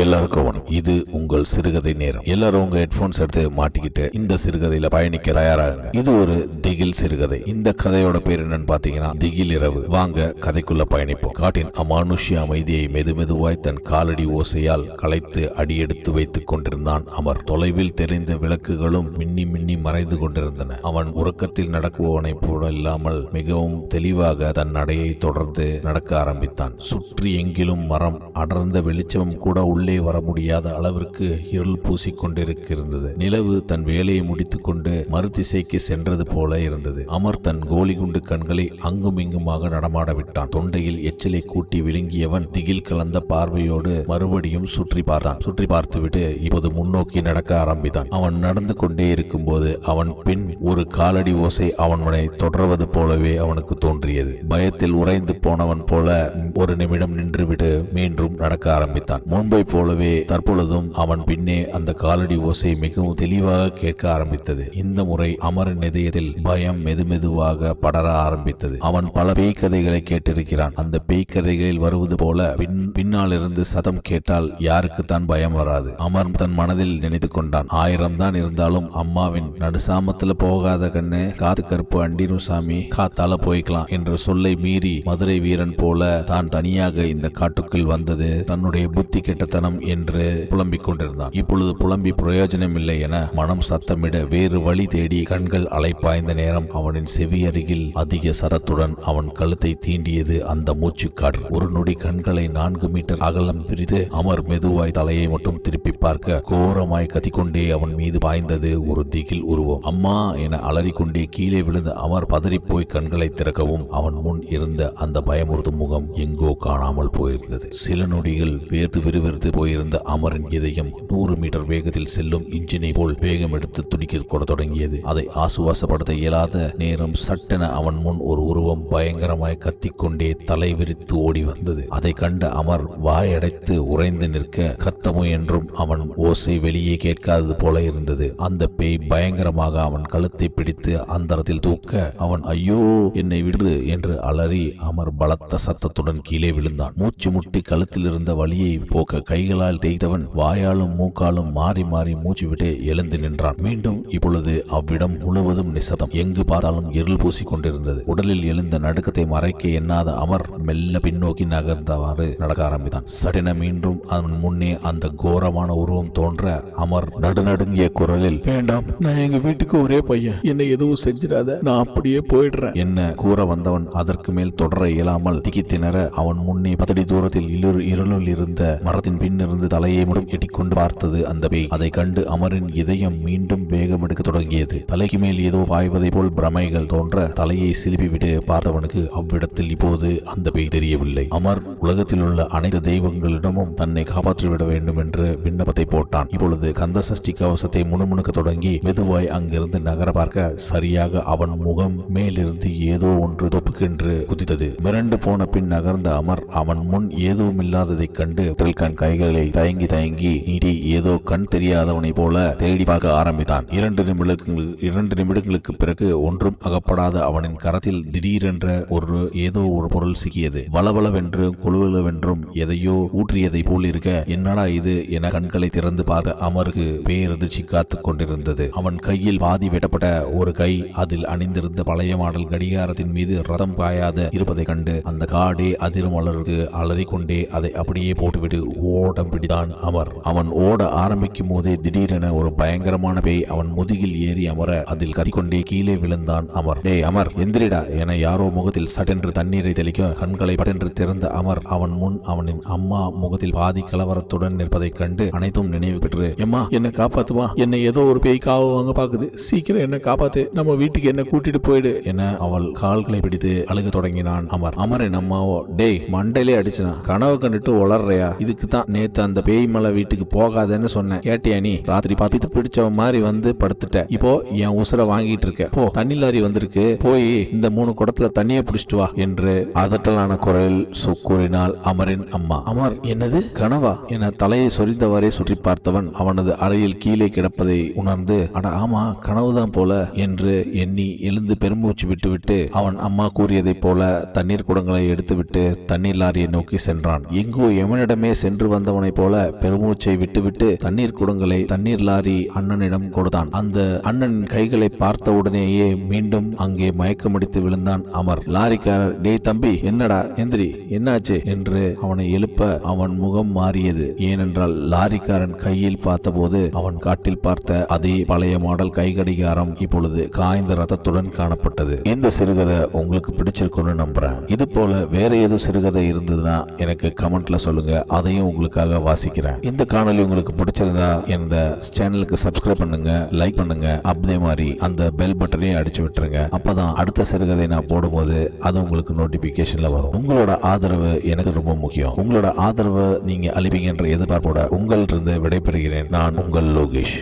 எல்லாருக்கும் வணக்கம். இது உங்கள் சிறுகதை நேரம். எல்லாரும் உங்க ஹெட்போன்ஸ் எடுத்து மாட்டிக்கிட்டு இந்த சிறுகதையில பயணிக்க தயாராகுங்க. இது ஒரு திகில் சிறுகதை. இந்த கதையோட பேர் என்னன்னு பாத்தீங்கன்னா திகில் இரவு. வாங்க கதைக்குள்ள பயணிப்போம். காட்டின் அமானுஷ்ய அமைதியை மெதுமெதுவாய் தன் காலடி ஓசையால் கலைத்து அடியெடுத்து வைத்துக் கொண்டிருந்தான் அமர். தொலைவில் தெரிந்த விளக்குகளும் மின்னி மின்னி மறைந்து கொண்டிருந்தன. அவன் உறக்கத்தில் நடக்குபவனை போல இல்லாமல் மிகவும் தெளிவாக தன் நடையை தொடர்ந்து நடக்க ஆரம்பித்தான். சுற்றி எங்கிலும் மரம், அடர்ந்த வெளிச்சம் கூட உள்ளே வர முடியாத அளவிற்கு இருள் பூசிக்கொண்டிருக்கிறது. நிலவு தன் வேலையை முடித்துக் கொண்டு மறுதிசைக்கு சென்றது போல இருந்தது. அமர் தன் கோலிகுண்டு கண்களை அங்கும் இங்குமாக நடமாட விட்டான். தொண்டையில் எச்சலை கூட்டி விழுங்கியவன் திகில் கலந்த பார்வையோடு மறுபடியும் சுற்றி பார்த்தான். சுற்றி பார்த்துவிட்டு இப்போது முன்னோக்கி நடக்க ஆரம்பித்தான். அவன் நடந்து கொண்டே இருக்கும் போது அவன் பின் ஒரு காலடி ஓசை அவனை தொடர்வது போலவே அவனுக்கு தோன்றியது. பயத்தில் உறைந்து போனவன் போல ஒரு நிமிடம் நின்றுவிட்டு மீண்டும் நடக்க ஆரம்பித்தான். முன்பை போலவே தற்பொழுதும் அவன் பின்னே அந்த காலடி ஓசை மிகவும் தெளிவாக கேட்க ஆரம்பித்தது. இந்த முறை அமரின் இதயத்தில் பயம் மெதுமெதுவாக படர ஆரம்பித்தது. அவன் பல பேய் கதைகளை கேட்டிருக்கிறான். அந்த பேய் கதைகளில் வருவது போல பின்னால் இருந்து சதம் கேட்டால் யாருக்குத்தான் பயம் வராது? அமர் தன் மனதில் நினைத்து கொண்டான். 1000 தான் இருந்தாலும் அம்மாவின் நடுசாமத்துல போகாத கண்ணு, காத்து கருப்பு அண்டிரும் சாமி, காத்தால போய்க்கலாம் என்ற சொல்லை மீறி மதுரை வீரன் போல தான் தனியாக இந்த காட்டுக்குள் வந்தது தன்னுடைய புத்தி கெட்டத்தனம் என்று புலம்பிக் கொண்டிருந்தான். இப்பொழுது புலம்பி பிரயோஜனம் இல்லை என மனம் சத்தமிட வேறு வழி தேடி கண்கள் அலைப்பாய்ந்த நேரம் அவனின் செவி அருகில் அதிக சரத்துடன் அவன் கழுத்தை தீண்டியது அந்த மூச்சுக்காற்று. ஒரு நொடி கண்களை 4 மீட்டர் அகலம் பிரித்து அமர் மெதுவாய் தலையை மட்டும் திருப்பி பார்க்க கோரமாய் கத்திக்கொண்டே அவன் மீது பாய்ந்தது ஒரு திகில் உருவம். அம்மா என அலறிக்கொண்டே கீழே விழுந்த அமர் பதறிப்போய் கண்களை திறக்கவும் அவன் முன் இருந்த அந்த பயமுறுத்தும் முகம் எங்கோ காணாமல் போயிருந்தது. சில நொடிகள் வேர்த்து விறுவிறுத்து போயிருந்த அமரின் இதயம் 100 மீட்டர் வேகத்தில் செல்லும் இன்ஜினை போல் வேகம் எடுத்து துடிக்க கூட தொடங்கியது. அதை ஆசுவாசப்படுத்த இயலாத நேரம் சட்டென அவன் முன் ஒரு உருவம் பயங்கரமாய் கத்திக்கொண்டே தலை விரித்து ஓடி வந்தது. அதை கண்ட அமர் வாயடைத்து உறைந்து நிற்க கத்தமோ என்றும் அவன் ஓசை வெளியே கேட்காதது போல இருந்தது. அந்த பேய் பயங்கரமாக அவன் கழுத்தை பிடித்து அந்தரத்தில் தூக்க அவன் ஐயோ என்னை விடு என்று அலறி அமர் பலத்த சத்தத்துடன் கீழே விழுந்தான். மூச்சு முட்டி கழுத்தில் இருந்த வலியை போக்க கைகளால் தேய்த்தவன் வாயாலும் மூக்காலும் மாறி மாறி மூச்சு விட்டு எழுந்து நின்றான். மீண்டும் இப்பொழுது அவ்விடம் முழுவதும் நிசப்தம். எங்கு பார்த்தாலும் இருள் பூசி கொண்டிருந்தது. உடலில் எழுந்த நடுக்கத்தை மறைக்க எண்ணாத அமர் மெல்ல பின்னோக்கி நகர்ந்தவாறு நடக்க ஆரம்பித்தான். சடென மீண்டும் அவன் முன்னே அந்த கோரமான உருவம் தோன்ற அமர் நடுநடுங்கிய குரலில், வேண்டாம், நான் எங்க வீட்டுக்கு ஒரே பையன், என்னை எதுவும் செஞ்சிடாத, நான் அப்படியே போயிடுறேன் என்ன கூற வந்தவன் அதற்கு மேல் தொடர இயலாமல் திக்கித்திணற அவன் முன்னே 10 அடி தூரத்தில் இருளில் இருந்த மரத்தின் பின்னிருந்து தலையை மட்டும் எட்டிக்கொண்டு பார்த்தது அந்த பேய். அதை கண்டு அமரின் இதயம் மீண்டும் வேகம் எடுக்க தொடங்கியது. தலைக்கு மேல் ஏதோ பாய்வதை போல் பிரமைகள் தோன்ற தலையை சிலுப்பி விட்டு பார்த்தவனுக்கு அவ்விடத்தில் இப்போது அந்த பேய் தெரியவில்லை. அமர் உலகத்தில் உள்ள அனைத்து தெய்வங்களிடமும் தன்னை காப்பாற்றிவிட வேண்டும் என்று விண்ணப்பத்தை போட்டான். இப்பொழுது கந்த சஷ்டி கவசத்தை முணுமுணுக்க தொடங்கி மெதுவாய் அங்கிருந்து நகர பார்க்க சரியாக அவன் முகம் மேலிருந்து ஏதோ ஒன்று தொப்புக்கென்று குதித்தது. மிரண்டு போன பின் நகர்ந்த அமர் அவன் முன் ஏதுவும் இல்லாததைக் கண்டு கைகளை தயங்கி நீட்டி ஏதோ கண் தெரியாதவனை போல தேடி பார்க்க ஆரம்பித்தான். 2 நிமிடங்களுக்கு பிறகு ஒன்றும் அகப்படாத அவனின் கரத்தில் திடீரென்ற ஏதோ ஒரு பொருள் சிக்கியது. வளவளவென்று கொழுவளவென்றும் எதையோ ஊற்றியதை போல் இருக்க என்னடா இது என கண்களை திறந்து பார்க்க அமருக்கு பேரதிர்ச்சி காத்துக் கொண்டிருந்தது. அவன் கையில் பாதி வெட்டப்பட்ட ஒரு கை, அதில் அணிந்திருந்த பழைய மாடல் கடிகாரத்தின் மீது ரதம் பாயாத இருப்பதை கண்டு அந்த காடே அதிரும் அளருக்கு அலறிக்கொண்டே அதை அப்படியே போட்டுவிட்டு ஓடம் பிடித்தான் அமர். அவன் ஓட ஆரம்பிக்கும் போதே திடீரென ஒரு பயங்கரமான பேய் அவன் முதுகில் ஏறி அமர அதில் கத்திக்கொண்டே கீழே விழுந்தான் அமர். டேய் அமர், எந்திரிடா என யாரோ முகத்தில் சட்டென்று தண்ணீரை தெளிக்க கண்களை பட்டென்று திறந்த அமர் அவன் முன் அவனின் அம்மா முகத்தில் பாதி கலவரத்துடன் நிற்பதைக் கண்டு அனைத்தும் நினைவு பெற்று, எம்மா என்னை காப்பாத்துமா, என்னை ஏதோ ஒரு பேய் காவு வாங்க பாக்குது, சீக்கிரம் என்ன காப்பாத்து, நம்ம வீட்டுக்கு என்ன கூட்டிட்டு போயிடு என அவள் கால்களை பிடித்து அழுக தொடங்கினான் அமர். அமரின் அம்மாவோ, டேய் மண்டையிலே அடிச்சுனா, கனவு கண்டுட்டு வளர்றையா, இதுக்கு தான் நேத்து அந்த பேய் மலை வீட்டுக்கு போகாதன்னு சொன்னேன், கேட்டியா நீ? ராத்திரி பார்த்து பிடிச்ச மாதிரி வந்து படுத்துட்ட, இப்போ என் உசுர வாங்கிட்டு இருக்க, போ தண்ணி லாரி வந்திருக்கு, போய் இந்த 3 குடத்துல தண்ணியை பிடிச்சிட்டு வா என்று அதட்டலான குரல் கூறினாள் அமரின் அம்மா. அமர் என்னது கனவா என தலையை சொரிந்தவாறே சுற்றி பார்த்தவன் அவனது அறையில் கீழே கிடப்பதை உணர்ந்து, அட ஆமா கனவுதான் போல என்று எண்ணி எழுந்து பெருமூச்சு விட்டுவிட்டு அவன் அம்மா கூறியதைப் போல தண்ணீர் குடங்களை எடுத்துவிட்டு தண்ணீர் லாரியை நோக்கி சென்றான். எங்கோ எவனிடமே சென்று வந்தவன் இழந்தவனைப் போல பெருமூச்சை விட்டுவிட்டு தண்ணீர் குடங்களை தண்ணீர் லாரி அண்ணனிடம் கொடுத்தான். அந்த அண்ணனின் கைகளை பார்த்த உடனேயே மீண்டும் அங்கே மயக்கமடித்து விழுந்தான் அமர். லாரிக்காரர், டேய் தம்பி, என்னடா, எந்திரி, என்னாச்சு என்று அவனை எழுப்ப அவன் முகம் மாறியது. ஏனென்றால் லாரிக்காரன் கையில் பார்த்தபோது அவன் காட்டில் பார்த்த அதே பழைய மாடல் கைகடிகாரம் இப்பொழுது காய்ந்த ரத்தத்துடன் காணப்பட்டது. இந்த சிறுகதை உங்களுக்கு பிடிச்சிருக்கும்னு நம்புறேன். இது போல வேற ஏதோ சிறுகதை இருந்ததுன்னா எனக்கு கமெண்ட்ல சொல்லுங்க, அதையும் உங்களுக்காக வாசிக்கிறேன். இந்த காணொலி உங்களுக்கு பிடிச்சிருந்தா இந்த சேனலுக்கு சப்ஸ்கிரைப் பண்ணுங்க, லைக் பண்ணுங்க, அதே மாதிரி அந்த பெல் பட்டனையும் அடிச்சு விட்டுருங்க. அப்பதான் அடுத்த சிறுகதை நான் போடும்போது அது உங்களுக்கு நோட்டிபிகேஷன்ல வரும். உங்களோட ஆதரவு எனக்கு ரொம்ப முக்கியம். உங்களோட ஆதரவு நீங்க அளிப்பீங்கன்ற எதிர்பார்ப்போட உங்களிருந்து விடைபெறுகிறேன். நான் உங்கள் லோகேஷ்.